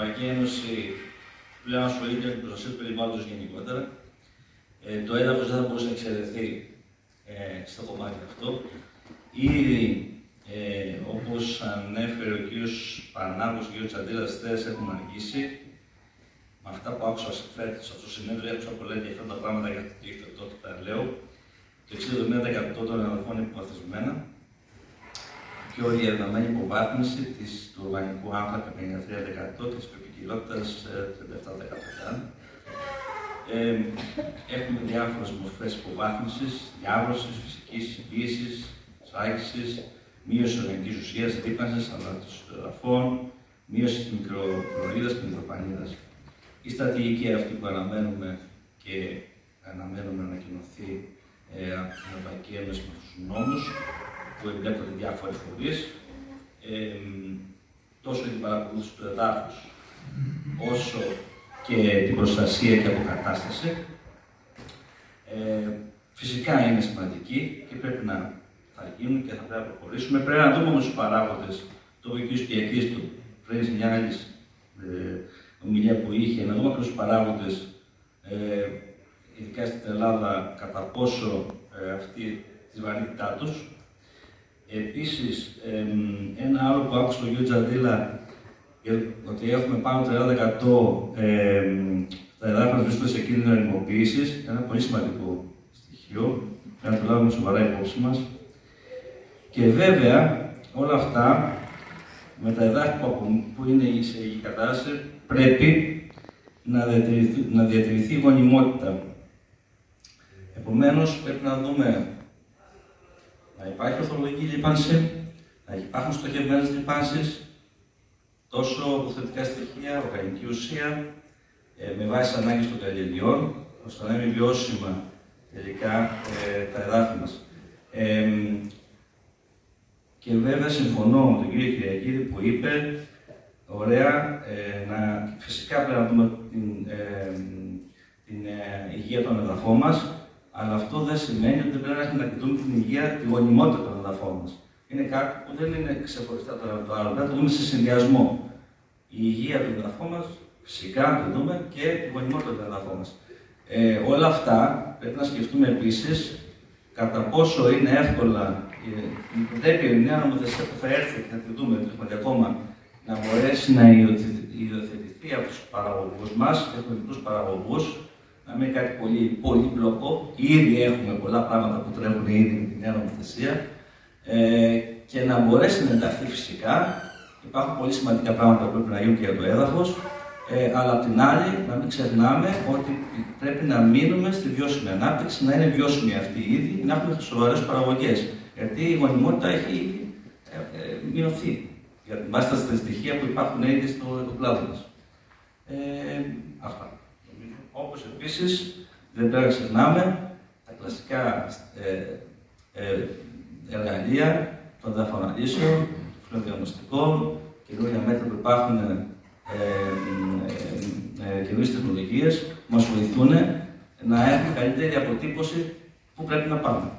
Ευρωπαϊκή Ένωση πλέον ασχολείται με την προστασία του περιβάλλοντος γενικότερα. Το έδαφος δεν θα μπορούσε να εξαιρεθεί στο κομμάτι αυτό. Ήδη, όπως ανέφερε ο κύριος Πανάγος και ο κ. Τσαντήλας, έχουμε αργήσει. Με αυτά που άκουσα σε αυτό το συνέδριο, άκουσα πολλά ενδιαφέροντα πράγματα για το πετρέλαιο. Το 60-70% των εδαφών είναι υποβαθμισμένα. Και όλη η ενδεδομένη υποβάθμιση του οργανικού άνθρακα 53% και της βιοποικιλότητας 37%. Έχουμε διάφορες μορφές υποβάθμισης, διάβρωσης, φυσικής συμπίεσης, σφράγισης, μείωση οργανικής ουσίας, ρύπανσης, ανάτωσης των εδαφών, μείωση της μικροφλωρίδας και μικροπανίδας. Η στρατηγική αυτή που αναμένουμε να ανακοινωθεί από την Ευρωπαϊκή Ένωση με τους νόμους που εμπλέκονται διάφορες φορείς, τόσο την παρακολούθηση του εδάφους, όσο και την προστασία και αποκατάσταση. Φυσικά είναι σημαντική και πρέπει να θα γίνουν και θα πρέπει να προχωρήσουμε. Πρέπει να δούμε όμως τους παράγοντες, το είπε ο κ. Κιακής του πριν σε μια άλλη ομιλία που είχε, να δούμε και τους παράγοντες, ειδικά στην Ελλάδα, κατά πόσο αυτή τη βαρύτητά τους. Επίσης, ένα άλλο που άκουσα τον κ. Τζαντήλα, ότι έχουμε πάνω από 30% τα εδάφη μας βρίσκονται σε κίνδυνο ερημοποίησης, ένα πολύ σημαντικό στοιχείο, πρέπει να το λάβουμε σοβαρά υπόψη μας. Και βέβαια, όλα αυτά, με τα εδάφη που είναι σε υγιή κατάσταση, πρέπει να διατηρηθεί η γονιμότητα. Επομένως, πρέπει να δούμε να υπάρχει ορθολογική λίπανση, να υπάρχουν στοχευμένες λίπανσεις, τόσο αποθετικά στοιχεία, οργανική ουσία, με βάση τις ανάγκες των καλλιεργειών, ώστε να είναι βιώσιμα τελικά τα εδάφη μας. Και βέβαια συμφωνώ με τον κύριο Κυριακίδη που είπε, ωραία, φυσικά πρέπει να δούμε την υγεία των εδαφών μας, αλλά αυτό δεν σημαίνει ότι πρέπει να κοιτούμε την υγεία, τη γονιμότητα των εδαφών μας. Είναι κάτι που δεν είναι ξεχωριστά το ένα από το άλλο, πρέπει να το δούμε σε συνδυασμό. Η υγεία των εδαφών μας, φυσικά να το δούμε και τη γονιμότητα των εδαφών μας. Όλα αυτά πρέπει να σκεφτούμε επίσης κατά πόσο είναι εύκολα, πρέπει η νέα νομοθεσία που θα έρθει και θα τη δούμε ακόμα, να μπορέσει να υιοθετηθεί από τους παραγωγούς μας, έχουμε μικρούς παραγωγούς, να μην είναι κάτι πολύ πολύπλοκο. Ήδη έχουμε πολλά πράγματα που τρέχουν ήδη με τη νέα νομοθεσία και να μπορέσει να ενταχθεί φυσικά. Υπάρχουν πολύ σημαντικά πράγματα που πρέπει να γίνουν και για το έδαφος, αλλά απ' την άλλη να μην ξεχνάμε ότι πρέπει να μείνουμε στη βιώσιμη ανάπτυξη, να είναι βιώσιμη αυτή ήδη, να έχουμε σοβαρές παραγωγές. Γιατί η γονιμότητα έχει ήδη μειωθεί για την βάση στα στοιχεία που υπάρχουν ήδη στο κλάδο μας. Αυτά. Όπως επίσης δεν πρέπει να ξεχνάμε τα κλασικά εργαλεία των δαφαναλύσεων, των διαγνωστικών, καινούργια μέτρα που υπάρχουν, καινούργιες τεχνολογίες που μας βοηθούν να έχουμε καλύτερη αποτύπωση που πρέπει να πάμε.